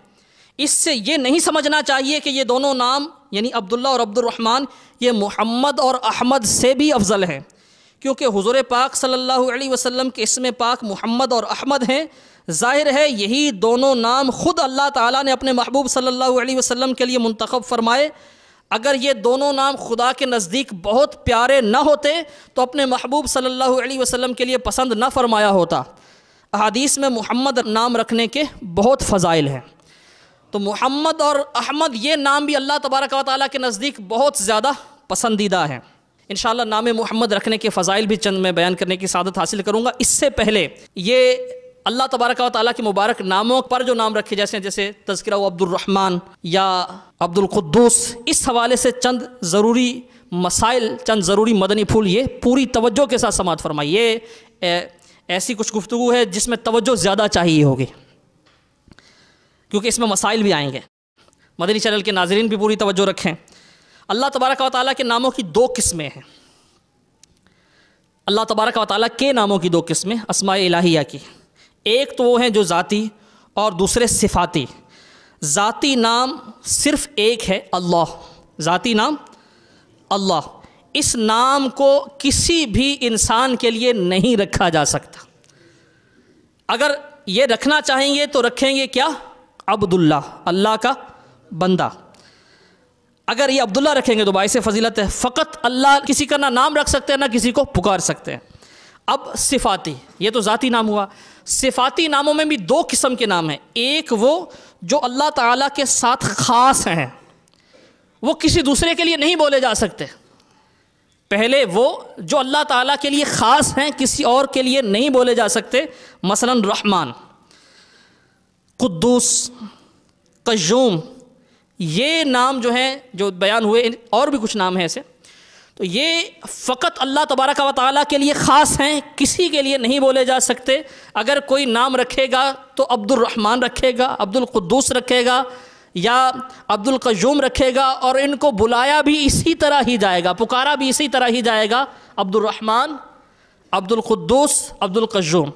اس سے یہ نہیں سمجھنا چاہیے کہ یہ دونوں نام یعنی عبداللہ اور عبد الرحمن یہ محمد اور احمد سے بھی افضل ہیں، کیونکہ حضور پاک صلی اللہ علیہ وسلم کے اسم پاک محمد اور احمد ہیں. ظاہر ہے یہی دونوں نام خود اللہ تعالیٰ نے اپنے محبوب صلی اللہ علیہ وسلم کے لیے منتخب فرمائے. اگر یہ دونوں نام خدا کے نزدیک بہت پیارے نہ ہوتے تو اپنے محبوب صلی اللہ علیہ وسلم کے لیے پسند نہ فرمایا ہوتا. احادیث میں محمد نام رکھنے کے بہت فضائل ہیں، تو محمد اور احمد یہ نام بھی اللہ تبارک و تعالیٰ کے نزدیک بہت زیادہ پسندیدہ ہیں. انشاءاللہ نام محمد رکھنے کے فضائل بھی چند میں بیان کرنے کی سعادت حاصل کروں گا. اس سے پہلے یہ اللہ تبارک و تعالیٰ کے مبارک ناموں پر جو نام رکھے جیسے تذکرہ و عبد الرحمن یا عبد القدوس، اس حوالے سے چند ضروری مسائل، چند ضروری مدنی پھول یہ پوری توجہ کے ساتھ سماعت فرمائیے. یہ ایسی کچھ گفتگو ہے جس میں توجہ زیادہ چاہیے ہوگی، کیونکہ اس میں مسائل بھی آئیں گے. مدنی چینل کے ناظرین بھی پوری توجہ رکھیں. اللہ تبارک و تعالیٰ کے ناموں کی دو قسمیں ہیں. اللہ تبارک و تعالیٰ کے ناموں کی دو قسمیں اسماء الہیہ کی. ایک تو وہ ہیں جو ذاتی اور دوسرے صفاتی. ذاتی نام صرف ایک ہے، اللہ. ذاتی نام اللہ. اس نام کو کسی بھی انسان کے لیے نہیں رکھا جا سکتا. اگر یہ رکھنا چاہیں گے تو رکھیں گے کیا؟ عبداللہ، اللہ کا بندہ. اگر یہ عبداللہ رکھیں گے تو باعث فضیلت ہے. فقط اللہ، کسی کا نہ نام رکھ سکتے ہیں نہ کسی کو پکار سکتے ہیں. اب صفاتی، یہ تو ذاتی نام ہوا. صفاتی ناموں میں بھی دو قسم کے نام ہیں. ایک وہ جو اللہ تعالیٰ کے ساتھ خاص ہیں، وہ کسی دوسرے کے لیے نہیں بولے جا سکتے. پہلے وہ جو اللہ تعالیٰ کے لیے خاص ہیں، کسی اور کے لیے نہیں بولے جا سکتے. مثلا رحمان، قدوس، قیوم، یہ نام جو ہیں جو بیان ہوئے، اور بھی کچھ نام ہیں ایسے، تو یہ فقط اللہ تبارک و تعالیٰ کے لیے خاص ہیں، کسی کے لیے نہیں بولے جا سکتے۔ اگر کوئی نام رکھے گا تو عبد الرحمن رکھے گا، عبد القدوس رکھے گا، یا عبد القیوم رکھے گا، اور ان کو بلایا بھی اسی طرح ہی جائے گا، پکارا بھی اسی طرح ہی جائے گا، عبد الرحمن، عبد القدوس، عبد القیوم۔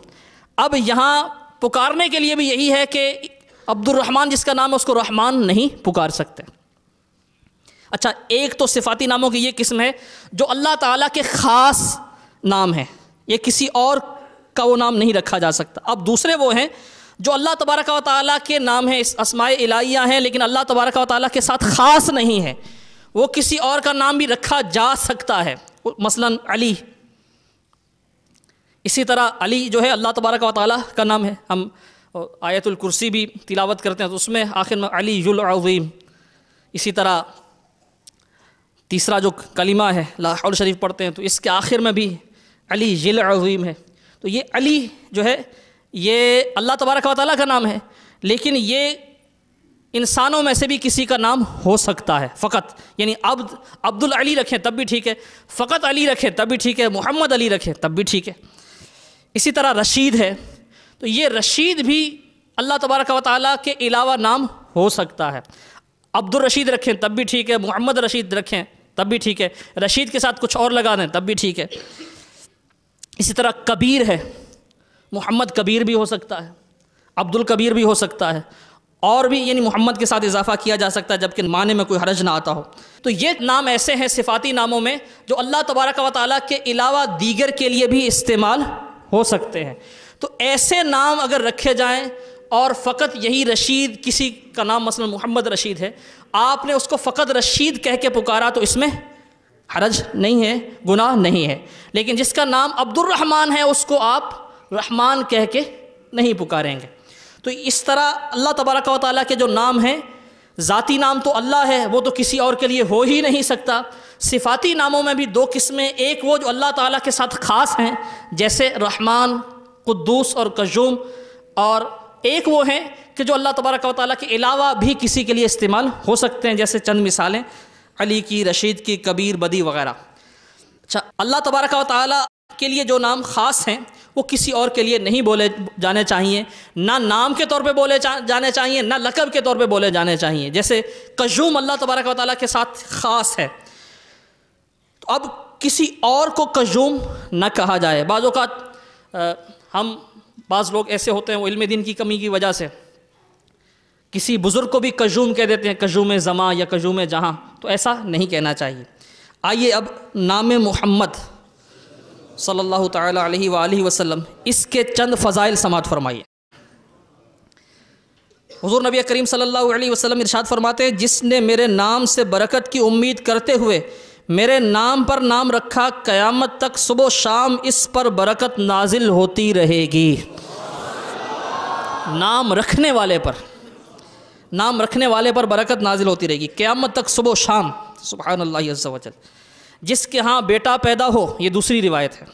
اب یہاں پکارنے کے لیے بھی یہی ہے کہ عبد الرحمن جس کا نام ہے اس کو رحمان نہیں پکار سکتے۔ اچھا، ایک تو صفاتی ناموں کی یہ قسم ہے جو اللہ تعالیٰ کے خاص نام ہیں، یہ کسی اور کا وہ نام نہیں رکھا جا سکتا۔ اب دوسرے وہ ہیں جو اللہ تبارک و تعالیٰ کے نام ہیں، اسماء الہیہ ہیں، لیکن اللہ تبارک و تعالیٰ کے ساتھ خاص نہیں ہے، وہ کسی اور کا نام بھی رکھا جا سکتا ہے، مثلا علی۔ اسی طرح علی جو ہے اللہ تبارک و تعالیٰ کا نام ہے، ہم آیت الکرسی بھی تلاوت کرتے ہیں تو اس میں آخر میں علی العظیم۔ اسی طرح تیسرا جو کلمہ ہے لا حول شریف پڑھتے ہیں تو اس کے آخر میں بھی علی العظیم ہے۔ تو یہ علی جو ہے یہ اللہ تبارک و تعالیٰ کا نام ہے، لیکن یہ انسانوں میں سے بھی کسی کا نام ہو سکتا ہے فقط، یعنی عبد العلی رکھیں تب بھی ٹھیک ہے، فقط علی رکھیں تب بھی ٹھیک ہے، محمد علی رکھیں تب بھی ٹھیک ہے۔ اسی طرح رشید ہے، تو یہ رشید بھی اللہ تبارک و تعالیٰ کے علاوہ نام ہو سکتا ہے، عبد الرشید رکھیں تب بھی ٹھیک ہے، محمد رشید رکھیں تب بھی ٹھیک ہے، رشید کے ساتھ کچھ اور لگا دیں تب بھی ٹھیک ہے۔ اسی طرح کبیر ہے، محمد کبیر بھی ہو سکتا ہے، عبد الکبیر بھی ہو سکتا ہے، اور بھی یعنی محمد کے ساتھ اضافہ کیا جا سکتا ہے جبکہ معنی میں کوئی حرج نہ آتا ہو۔ تو یہ نام ایسے ہیں صفاتی ناموں میں جو اللہ تبارک و تعالیٰ کے علاوہ دیگر کے لیے بھی استعمال ہو سکتے ہیں۔ تو ایسے نام اگر رکھے جائیں اور فقط یہی رشید، کسی کا نام مثلا محمد رشید ہے، آپ نے اس کو فقط رشید کہہ کے پکارا تو اس میں حرج نہیں ہے، گناہ نہیں ہے، لیکن جس کا نام عبد الرحمن ہے اس کو آپ رحمان کہہ کے نہیں پکاریں گے۔ تو اس طرح اللہ تبارک و تعالیٰ کے جو نام ہیں، ذاتی نام تو اللہ ہے، وہ تو کسی اور کے لیے ہو ہی نہیں سکتا۔ صفاتی ناموں میں بھی دو قسمیں، ایک وہ جو اللہ تعالیٰ کے ساتھ خاص ہیں جیسے رحمان، قدوس اور قیوم، اور ایک وہ ہیں کہ جو اللہ تبارک و تعالیٰ کے علاوہ بھی کسی کے لیے استعمال ہو سکتے ہیں، جیسے چند مثالیں علی کی، رشید کی، کبیر، بدی وغیرہ۔ اچھا، اللہ تبارک و تعالیٰ کے لیے جو نام خاص ہیں وہ کسی اور کے لیے نہیں بولے جانے چاہیے، نہ نام کے طور پہ بولے جانے چاہیے، نہ لقب کے طور پہ بولے جانے چاہیے۔ جیسے قیوم اللہ تبارک و تعالیٰ کے ساتھ خاص ہے، تو اب کسی اور کو قیوم نہ کہا جائے۔ بعض اوقات بعض لوگ ایسے ہوتے ہیں وہ علم دین کی کمی کی وجہ سے کسی بزرگ کو بھی قیوم کہہ دیتے ہیں، قیوم زماں یا قیوم جہاں، تو ایسا نہیں کہنا چاہیے۔ آئیے اب نام محمد صلی اللہ تعالی علیہ وآلہ وسلم، اس کے چند فضائل سماعت فرمائیے۔ حضور نبی کریم صلی اللہ علیہ وسلم ارشاد فرماتے ہیں، جس نے میرے نام سے برکت کی امید کرتے ہوئے میرے نام پر نام رکھا، قیامت تک صبح و شام اس پر برکت نازل ہوتی رہے گی۔ نام رکھنے والے پر برکت نازل ہوتی رہے گی قیامت تک صبح و شام۔ سبحان اللہ عز و جل۔ جس کے ہاں بیٹا پیدا ہو، یہ دوسری روایت ہے،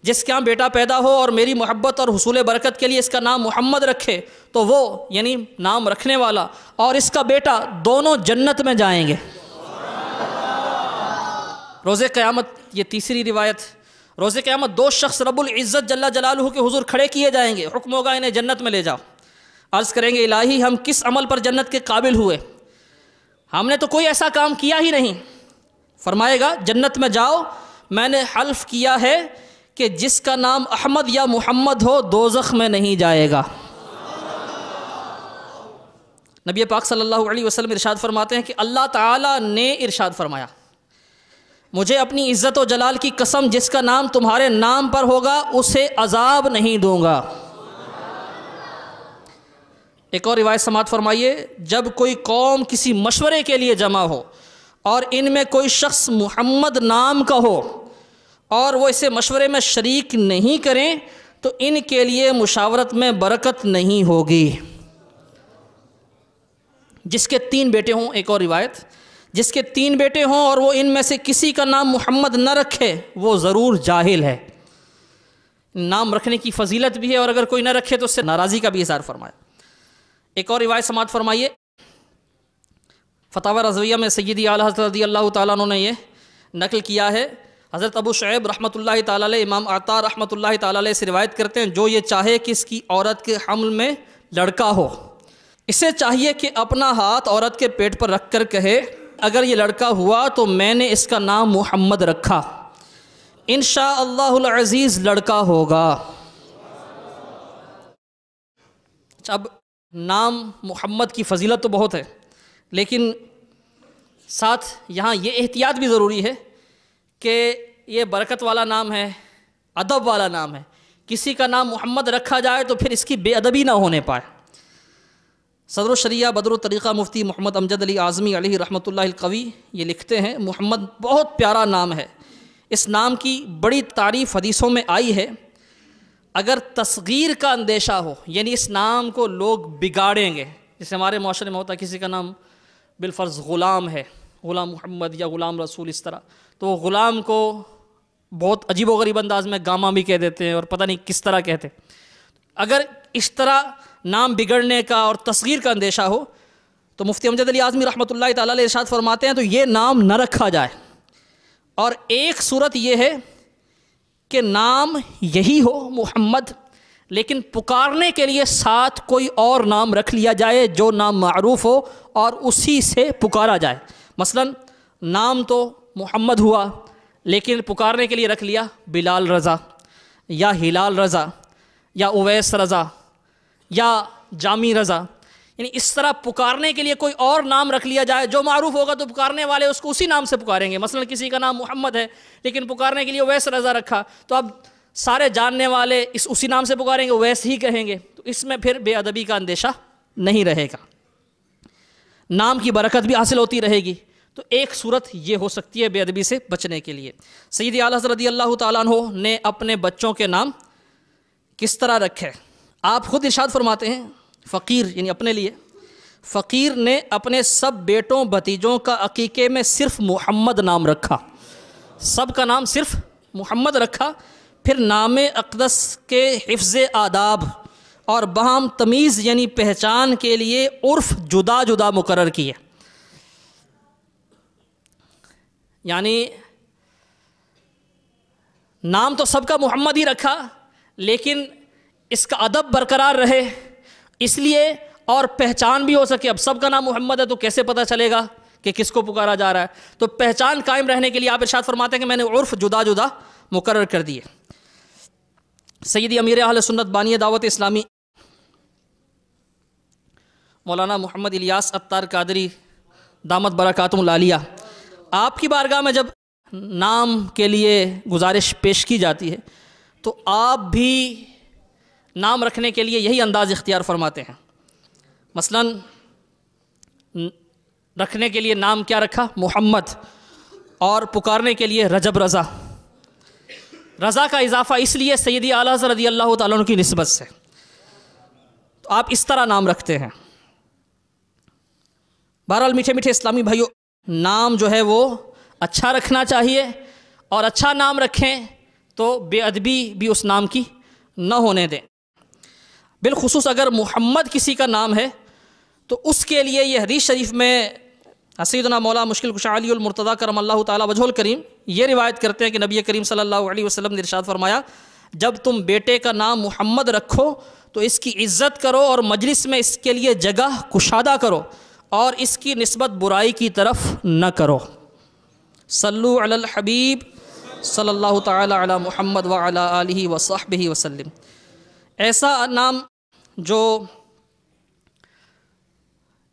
جس کے ہاں بیٹا پیدا ہو اور میری محبت اور حصول برکت کے لیے اس کا نام محمد رکھے، تو وہ یعنی نام رکھنے والا اور اس کا بیٹا دونوں جنت میں جائیں گے روز قیامت۔ یہ تیسری روایت، روز قیامت دو شخص رب العزت جل جلالہ کے حضور کھڑے کیے جائیں گے، حکم ہوگا انہیں جنت میں لے جاؤ۔ عرض کریں گے الہی ہم کس عمل پر جنت کے قابل ہوئے؟ ہم نے تو کوئی ایسا کام کیا ہی نہیں۔ فرمائے گا جنت میں جاؤ، میں نے حلف کیا ہے کہ جس کا نام احمد یا محمد ہو دوزخ میں نہیں جائے گا۔ نبی پاک صلی اللہ علیہ وسلم ارشاد فرماتے ہیں کہ اللہ تعالیٰ نے ارشاد فرمایا، مجھے اپنی عزت و جلال کی قسم جس کا نام تمہارے نام پر ہوگا اسے عذاب نہیں دوں گا۔ ایک اور روایت سماعت فرمائیے، جب کوئی قوم کسی مشورے کے لیے جمع ہو اور ان میں کوئی شخص محمد نام کا ہو اور وہ اسے مشورے میں شریک نہیں کریں تو ان کے لیے مشاورت میں برکت نہیں ہوگی۔ جس کے 3 بیٹے ہوں، ایک اور روایت، جس کے 3 بیٹے ہوں اور وہ ان میں سے کسی کا نام محمد نہ رکھے وہ ضرور جاہل ہے۔ نام رکھنے کی فضیلت بھی ہے اور اگر کوئی نہ رکھے تو اس سے ناراضی کا بھی اظہار فرمایا۔ ایک اور روایت سماعت فرمائیے، فتاوی رضویہ میں سیدی اعلیٰ حضرت رضی اللہ تعالیٰ عنہ نے یہ نقل کیا ہے. حضرت ابو شعیب رحمۃ اللہ تعالیٰ علیہ، امام عطا رحمۃ اللہ تعالیٰ علیہ سے روایت کرتے ہیں، جو یہ چاہے کہ اس کی عورت کے حمل میں لڑکا ہو، اسے چاہیے کہ اپنا ہاتھ عورت کے پیٹ پر رکھ کر کہے اگر یہ لڑکا ہوا تو میں نے اس کا نام محمد رکھا، انشاءاللہ العزیز لڑکا ہوگا. اب نام محمد کی فضیلت تو بہت ہے، لیکن ساتھ یہاں یہ احتیاط بھی ضروری ہے کہ یہ برکت والا نام ہے، ادب والا نام ہے. کسی کا نام محمد رکھا جائے تو پھر اس کی بے ادبی نہ ہونے پائے. صدر الشریعہ بدر الطریقہ مفتی محمد امجد علی اعظمی علیہ رحمۃ اللہ القوی یہ لکھتے ہیں، محمد بہت پیارا نام ہے، اس نام کی بڑی تعریف حدیثوں میں آئی ہے. اگر تصغیر کا اندیشہ ہو، یعنی اس نام کو لوگ بگاڑیں گے، جیسے ہمارے معاشرے میں ہوتا ہے کسی کا نام بالفرض غلام ہے، غلام محمد یا غلام رسول، اس طرح، تو وہ غلام کو بہت عجیب و غریب انداز میں گاما بھی کہہ دیتے ہیں اور پتہ نہیں کس طرح کہتے. اگر اس طرح نام بگڑنے کا اور تصغیر کا اندیشہ ہو تو مفتی امجد علی اعظمی رحمۃ اللہ تعالیٰ علیہ ارشاد فرماتے ہیں تو یہ نام نہ رکھا جائے. اور ایک صورت یہ ہے کہ نام یہی ہو محمد، لیکن پکارنے کے لیے ساتھ کوئی اور نام رکھ لیا جائے جو نام معروف ہو اور اسی سے پکارا جائے. مثلا نام تو محمد ہوا لیکن پکارنے کے لیے رکھ لیا بلال رضا یا ہلال رضا یا اویس رضا یا جامی رضا، یعنی اس طرح پکارنے کے لیے کوئی اور نام رکھ لیا جائے جو معروف ہوگا تو پکارنے والے اس کو اسی نام سے پکاریں گے. مثلا کسی کا نام محمد ہے لیکن پکارنے کے لیے اویس رضا رکھا تو اب سارے جاننے والے اسی نام سے پکاریں گے، اویس ہی کہیں گے، تو اس میں پھر بے ادبی کا اندیشہ نہیں رہے گا، نام کی برکت بھی حاصل ہوتی رہے گی. تو ایک صورت یہ ہو سکتی ہے بے ادبی سے بچنے کے لیے. سیدی اعلیٰ حضرت رضی اللہ تعالیٰ عنہ نے اپنے بچوں کے نام کس طرح رکھے؟ آپ خود ارشاد فرماتے ہیں، فقیر یعنی اپنے لیے، فقیر نے اپنے سب بیٹوں بھتیجوں کا عقیقے میں صرف محمد نام رکھا، سب کا نام صرف محمد رکھا. پھر نام اقدس کے حفظ آداب اور باہم تمیز یعنی پہچان کے لیے عرف جدا جدا مقرر کیے. یعنی نام تو سب کا محمد ہی رکھا لیکن اس کا ادب برقرار رہے اس لیے اور پہچان بھی ہو سکے. اب سب کا نام محمد ہے تو کیسے پتہ چلے گا کہ کس کو پکارا جا رہا ہے؟ تو پہچان قائم رہنے کے لیے آپ ارشاد فرماتے ہیں کہ میں نے عرف جدا جدا مقرر کر دیے. سیدی امیر اہل سنت بانی دعوت اسلامی مولانا محمد الیاس عطار قادری دامت برکاتہم العالیہ، آپ کی بارگاہ میں جب نام کے لیے گزارش پیش کی جاتی ہے تو آپ بھی نام رکھنے کے لیے یہی انداز اختیار فرماتے ہیں. مثلا رکھنے کے لیے نام کیا رکھا؟ محمد، اور پکارنے کے لیے رجب رضا. رضا کا اضافہ اس لیے سیدی اعلیٰ حضرت رضی اللہ تعالیٰ عنہ کی نسبت سے، تو آپ اس طرح نام رکھتے ہیں. بہرحال میٹھے میٹھے اسلامی بھائیوں، نام جو ہے وہ اچھا رکھنا چاہیے، اور اچھا نام رکھیں تو بے ادبی بھی اس نام کی نہ ہونے دیں. بالخصوص اگر محمد کسی کا نام ہے تو اس کے لیے یہ حدیث شریف میں سیدنا مولا مشکل کشا علی المرتضیٰ کرم اللہ تعالیٰ وجہہ الکریم یہ روایت کرتے ہیں کہ نبی کریم صلی اللہ علیہ وسلم نے ارشاد فرمایا، جب تم بیٹے کا نام محمد رکھو تو اس کی عزت کرو اور مجلس میں اس کے لیے جگہ کشادہ کرو اور اس کی نسبت برائی کی طرف نہ کرو. صلو علی الحبیب صلی اللہ تعالی علی محمد وعلی آلہ وصحبہ وسلم. ایسا نام جو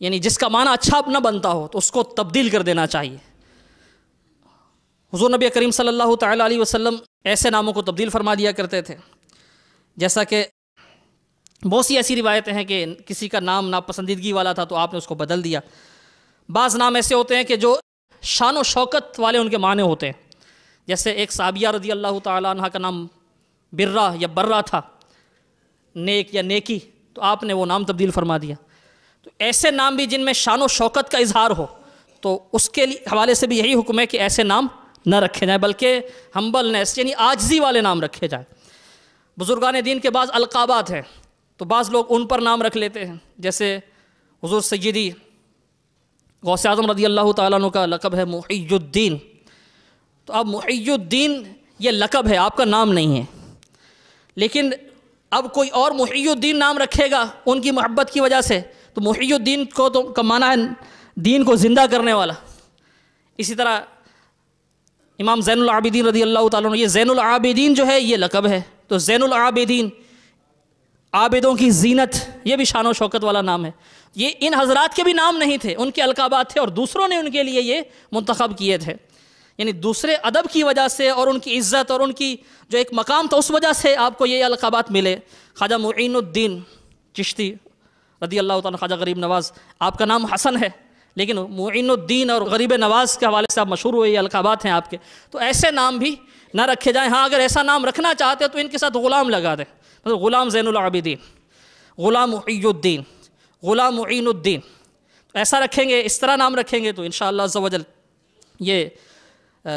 یعنی جس کا معنی اچھا نہ بنتا ہو تو اس کو تبدیل کر دینا چاہیے. حضور نبی کریم صلی اللہ تعالی علیہ وسلم ایسے ناموں کو تبدیل فرما دیا کرتے تھے، جیسا کہ بہت سی ایسی روایتیں ہیں کہ کسی کا نام ناپسندیدگی والا تھا تو آپ نے اس کو بدل دیا. بعض نام ایسے ہوتے ہیں کہ جو شان و شوکت والے ان کے معنی ہوتے ہیں، جیسے ایک صحابیہ رضی اللہ تعالیٰ عنہ کا نام برہ یا برہ تھا، نیک یا نیکی، تو آپ نے وہ نام تبدیل فرما دیا. تو ایسے نام بھی جن میں شان و شوکت کا اظہار ہو تو اس کے حوالے سے بھی یہی حکم ہے کہ ایسے نام نہ رکھے جائیں، بلکہ ہمبلنس یعنی عاجزی والے نام رکھے جائیں. بزرگان دین کے بعض القابات ہیں تو بعض لوگ ان پر نام رکھ لیتے ہیں، جیسے حضور سیدی غوث اعظم رضی اللہ تعالیٰ عنہ کا لقب ہے محی الدین. تو اب محی الدین یہ لقب ہے، آپ کا نام نہیں ہے. لیکن اب کوئی اور محی الدین نام رکھے گا ان کی محبت کی وجہ سے، تو محی الدین کو تو کا معنی ہے دین کو زندہ کرنے والا. اسی طرح امام زین العابدین رضی اللہ تعالیٰ عنہ، یہ زین العابدین جو ہے یہ لقب ہے. تو زین العابدین، عابدوں کی زینت، یہ بھی شان و شوکت والا نام ہے. یہ ان حضرات کے بھی نام نہیں تھے، ان کے القابات تھے اور دوسروں نے ان کے لیے یہ منتخب کیے تھے. یعنی دوسرے ادب کی وجہ سے اور ان کی عزت اور ان کی جو ایک مقام تھا اس وجہ سے آپ کو یہ القابات ملے. خواجہ معین الدین چشتی رضی اللہ تعالیٰ، خواجہ غریب نواز، آپ کا نام حسن ہے لیکن معین الدین اور غریب نواز کے حوالے سے آپ مشہور ہوئے، یہ القابات ہیں آپ کے. تو ایسے نام بھی نہ رکھے جائیں. ہاں اگر ایسا نام رکھنا چاہتے تو ان کے ساتھ غلام لگا دیں، مطلب غلام زین العابدین، غلام محی الدین، غلام معین الدین. ایسا رکھیں گے، اس طرح نام رکھیں گے تو انشاءاللہ عز و جل یہ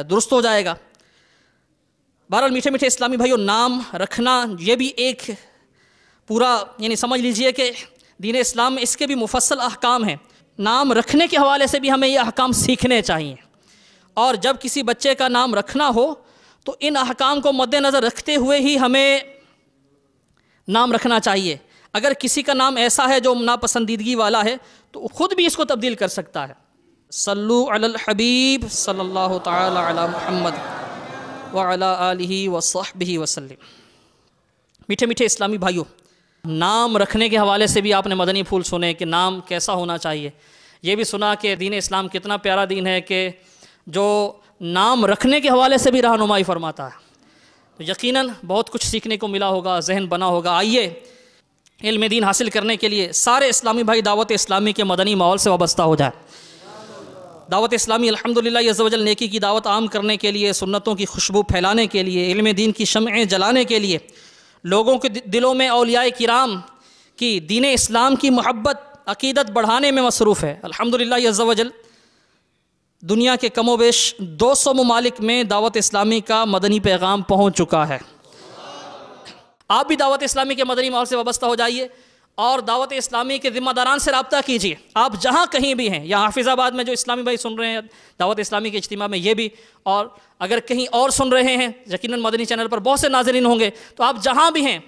درست ہو جائے گا. بہرحال میٹھے میٹھے اسلامی بھائیو، نام رکھنا یہ بھی ایک پورا، یعنی سمجھ لیجئے کہ دین اسلام میں اس کے بھی مفصل احکام ہیں. نام رکھنے کے حوالے سے بھی ہمیں یہ احکام سیکھنے چاہیے. اور جب کسی بچے کا نام رکھنا ہو تو ان احکام کو مد نظر رکھتے ہوئے ہی ہمیں نام رکھنا چاہیے. اگر کسی کا نام ایسا ہے جو ناپسندیدگی والا ہے تو خود بھی اس کو تبدیل کر سکتا ہے. صلو علی الحبیب صلی اللہ تعالی علی محمد وعلی آلہ وصحبہ وسلم. میٹھے میٹھے اسلامی بھائیوں، نام رکھنے کے حوالے سے بھی آپ نے مدنی پھول سنے کہ نام کیسا ہونا چاہیے. یہ بھی سنا کہ دین اسلام کتنا پیارا دین ہے کہ جو نام رکھنے کے حوالے سے بھی رہنمائی فرماتا ہے. تو یقیناً بہت کچھ سیکھنے کو ملا ہوگا، ذہن بنا ہوگا. آئیے علم دین حاصل کرنے کے لیے سارے اسلامی بھائی دعوت اسلامی کے مدنی ماحول سے وابستہ ہو جائیں. دعوت اسلامی الحمدللہ عز و جل نیکی کی دعوت عام کرنے کے لیے، سنتوں کی خوشبو پھیلانے کے لیے، علم دین کی شمعیں جلانے کے لیے، لوگوں کے دلوں میں اولیاء کرام کی دین اسلام کی محبت عقیدت بڑھانے میں مصروف ہے. الحمدللہ عز و جل دنیا کے کم و بیش 200 ممالک میں دعوت اسلامی کا مدنی پیغام پہنچ چکا ہے. آپ بھی دعوت اسلامی کے مدنی ماحول سے وابستہ ہو جائیے اور دعوت اسلامی کے ذمہ داران سے رابطہ کیجیے. آپ جہاں کہیں بھی ہیں، یا حافظ آباد میں جو اسلامی بھائی سن رہے ہیں دعوت اسلامی کے اجتماع میں، یہ بھی، اور اگر کہیں اور سن رہے ہیں، یقیناً مدنی چینل پر بہت سے ناظرین ہوں گے، تو آپ جہاں بھی ہیں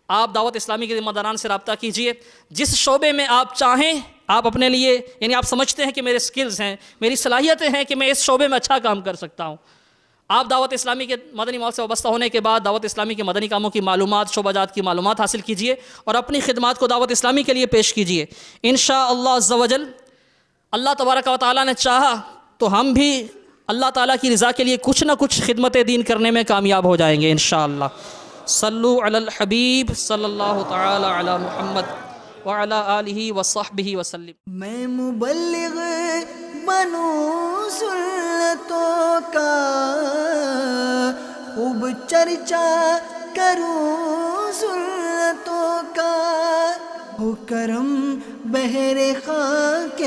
آپ دعوت اسلامی کے ذمہ داران سے رابطہ کیجیے. جس شعبے میں آپ چاہیں، آپ اپنے لیے، یعنی آپ سمجھتے ہیں کہ میرے سکلز ہیں، میری صلاحیتیں ہیں کہ میں اس شعبے میں اچھا کام کر سکتا ہوں، آپ دعوت اسلامی کے مدنی ماحول سے وابستہ ہونے کے بعد دعوت اسلامی کے مدنی کاموں کی معلومات، شعبہ جات کی معلومات حاصل کیجیے اور اپنی خدمات کو دعوت اسلامی کے لیے پیش کیجیے. انشاءاللہ عز و جل اللہ تبارک و تعالیٰ نے چاہا تو ہم بھی اللہ تعالیٰ کی رضا کے لیے کچھ نہ کچھ خدمت دین کرنے میں کامیاب ہو جائیں گے انشاءاللہ. صلو علی الحبیب صلی اللہ تعالی علی محمد وعلی آلہ وصحبہ وسلم. میں مبلغ بنوں سنتوں کا، خوب چرچا کروں سنتوں کا، ہو کرم بہر خاک